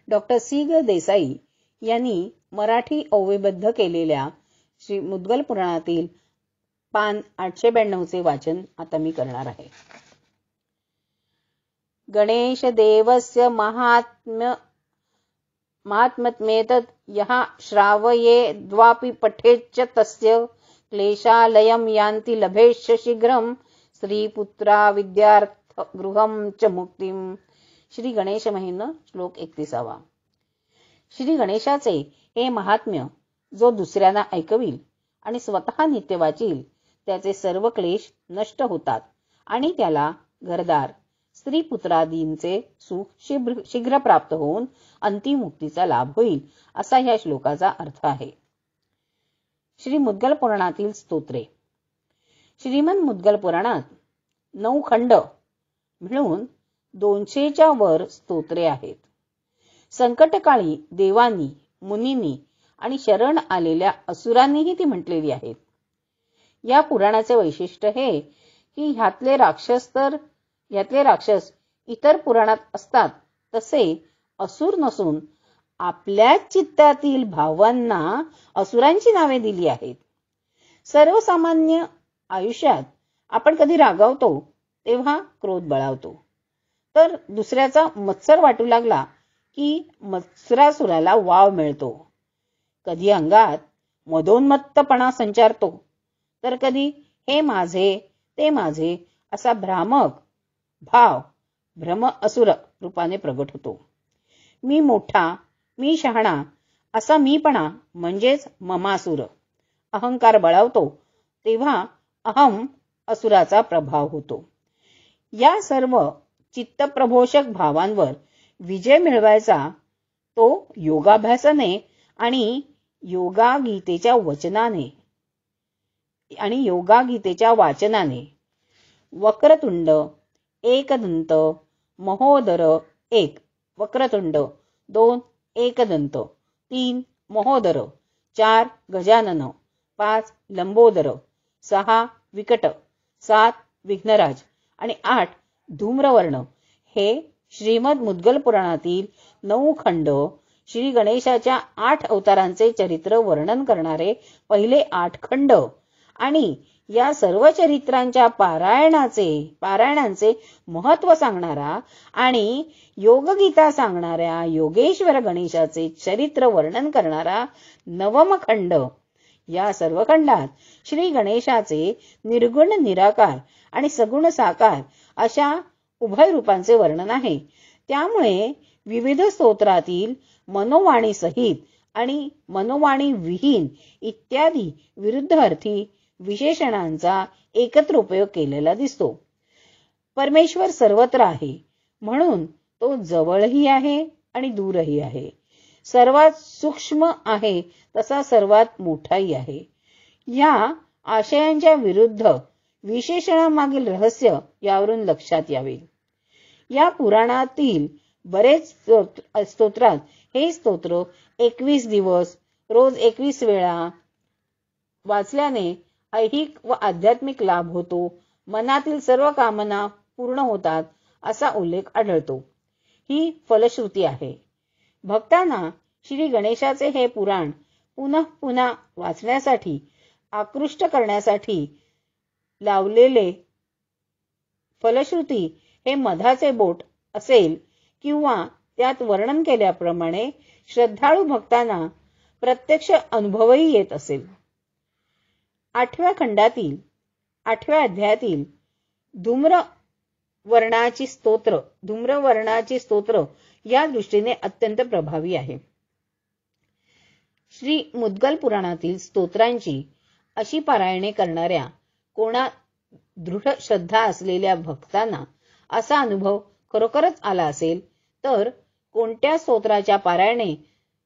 Doctor C ग देसाई यांनी मराठी ओवीबद्ध केलेल्या श्री मुद्गल पुराणातील पान 892 वाचन आता मी करणार आहे. गणेश देवस्य महात्म्यमेतत् यः श्रावयेद्वापि पठेच्च तस्य क्लेशालयं यान्ति लभेश्च शीघ्रं श्रीपुत्रा विद्यार्थगृहं च मुक्तिं. श्री गणेश महिना श्लोक 31. श्री गणेशाचे हे महात्म्य जो दुसऱ्यांना ऐकविल आणि स्वतः नित्य वाचील त्याचे सर्व क्लेश नष्ट होतात आणि त्याला घरदार स्त्री पुत्रादींचे सुख शीघ्र प्राप्त होऊन अंतिम मुक्तीचा लाभ होईल असा ह्या श्लोकाचा अर्थ आहे. श्री मुद्गल पुराणातील स्तोत्रे. श्रीमद मुद्गल पुराणात 9 खंड मिळून 200च्या वर स्तोत्रे आहेत. संकटकाळी देवांनी, मुनींनी आणि शरण आलेल्या असुरांनीही ती म्हटलेली आहेत. या पुराणाचे वैशिष्ट्य हे की ह्यातले राक्षस इतर पुराणात असतात तसे असुर नसून आपल्या चित्तातील भावांना असुरांची नावे दिली आहेत. सर्वसामान्य आयुष्यात आपण कधी रागावतो तेव्हा क्रोध बळावतो, तर दुसऱ्याचा मत्सर वाटू लागला की मत्सरासुराला वाव मिळतो. कधी अंगात मदोन्मत्तपणा संचारतो, तर कधी हे माझे ते माझे असा भ्रामक भाव भ्रम असुर रूपाने प्रगट होतो. मी मोठा, मी शहाणा असा मीपणा म्हणजेच ममासुर अहंकार बळावतो, तेव्हा अहम असुराचा प्रभाव होतो. या सर्व चित्तप्रभोषक भावांवर विजय मिळवायचा तो योगाभ्यासाने आणि योगागीतेच्या वाचनाने. वक्रतुंड, एकदंत, महोदर 1, वक्रतुंड 2, एकदंत 3, महोदर 4, गजानन 5, लंबोदर 6, विकट 7, विघ्नराज आणि 8, धूम्रवर्ण हे श्रीमद मुद्गल पुराणातील 9 खंड श्री गणेशाच्या 8 अवतारांचे चरित्र वर्णन करणारे पहिले 8 खंड आणि या सर्व चरित्रांच्या पारायणांचे महत्त्व सांगणारा आणि योगगीता सांगणाऱ्या योगेश्वर गणेशाचे चरित्र वर्णन करणारा 9वा खंड. या सर्व खंडात श्री गणेशाचे निर्गुण निराकार आणि सगुण साकार अशा उभय रूपांचे वर्णन आहे. त्यामुळे विविध स्तोत्रातील मनोवाणी सहित आणि मनोवाणी विहीन इत्यादी विरुद्धार्थी विशेषणांचा एकत्र उपयोग केलेला दिसतो. परमेश्वर सर्वत्र आहे म्हणून तो जवळही आहे आणि दूरही आहे. सर्वात सूक्ष्म आहे तसा सर्वात मोठाही आहे. या आशयांच्या विरुद्ध विशेषणामागील रहस्य यावरून लक्षात यावे. या पुराणातील बरेच स्तोत्रात हे स्तोत्र 21 दिवस रोज 21 वेळा वाचल्याने ऐहिक व आध्यात्मिक लाभ होतो, मनातील सर्व कामना पूर्ण होतात असा उल्लेख आढळतो. ही फलश्रुती आहे. भक्तांना श्री गणेशाचे हे पुराण पुन्हा पुन्हा वाचण्यासाठी आकृष्ट करण्यासाठी लावलेले फलश्रुती हे मधाचे बोट असेल किंवा त्यात वर्णन केल्याप्रमाणे श्रद्धाळू भक्तांना प्रत्यक्ष अनुभवही येत असेल. 8व्या खंडातील 8व्या अध्यायातील धूम्रवर्णाची स्तोत्र या दृष्टीने अत्यंत प्रभावी आहे. श्री मुद्गल पुराणातील स्तोत्रांची अशी पारायणे करणाऱ्या कोणा दृढ श्रद्धा असलेल्या भक्तांना असा अनुभव खरोखरच आला असेल तर कोणत्या स्तोत्राच्या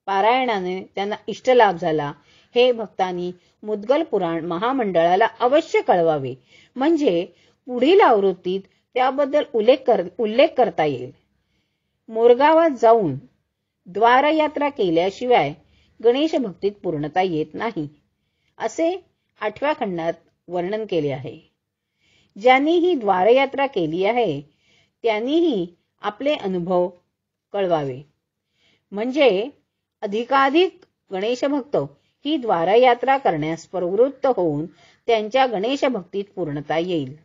पारायणाने त्यांना इष्टलाभ झाला हे भक्तांनी मुद्गल पुराण महामंडळाला अवश्य कळवावे, म्हणजे पुढील आवृत्तीत त्याबद्दल उल्लेख करता येईल. मोरगावात जाऊन द्वारयात्रा केल्याशिवाय गणेश भक्तीत पूर्णता येत नाही असे 8व्या खंडात वर्णन केले आहे. ज्यांनी ही द्वारयात्रा केली आहे त्यांनीही आपले अनुभव कळवावे. म्हणजे अधिकाधिक गणेश भक्त ही द्वारयात्रा करण्यास प्रवृत्त होऊन त्यांच्या गणेश भक्तीत पूर्णता येईल.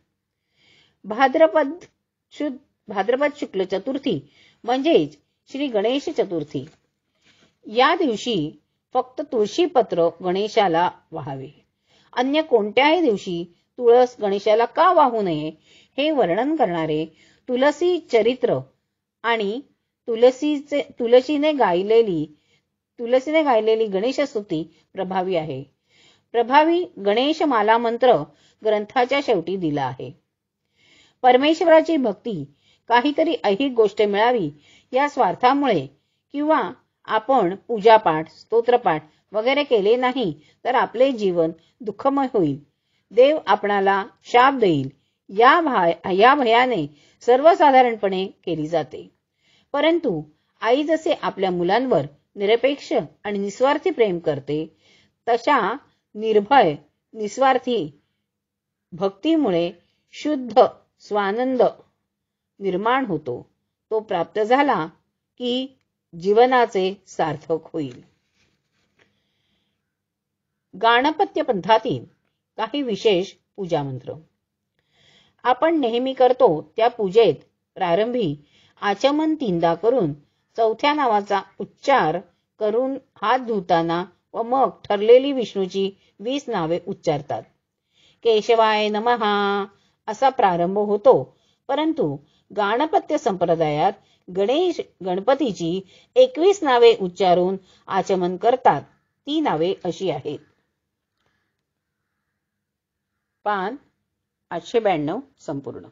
भाद्रपद शुक्ल चतुर्थी म्हणजेच श्री गणेश चतुर्थी. या दिवशी फक्त तुळशीपत्र गणेशाला वाहावे. अन्य कोणत्याही दिवशी तुळस गणेशाला का वाहू नये हे वर्णन करणारे तुलसी चरित्र आणि तुलसीने गायलेली गणेशस्तुती प्रभावी आहे. प्रभावी गणेश माला मंत्र ग्रंथाच्या शेवटी दिला आहे. परमेश्वराची भक्ती काहीतरी ऐहिक गोष्ट मिळावी या स्वार्थामुळे किंवा आपण पूजापाठ स्तोत्रपाठ वगैरे केले नाही तर आपले जीवन दुःखमय होईल, देव आपणाला शाप देईल या भयाने सर्वसाधारणपणे केली जाते. परंतु आई जसे आपल्या मुलांवर निरपेक्ष आणि निस्वार्थी प्रेम करते तशा निर्भय निस्वार्थी भक्तीमुळे शुद्ध स्वानंद निर्माण होतो. तो प्राप्त झाला की जीवनाचे सार्थक होईल. गाणपत्य पंथातील काही विशेष पूजा मंत्र आपण नेहमी करतो. त्या पूजेत प्रारंभी आचमन 3दा करून चौथ्या नावाचा उच्चार करून हात धुताना व मग ठरलेली विष्णूची 20 नावे उच्चारतात. केशवाय नमः असा प्रारंभ होतो. परंतु गाणपत्य संप्रदायात गणपतीची 21 नावे उच्चारून आचमन करतात. ती नावे अशी आहेत. पान 892 संपूर्ण.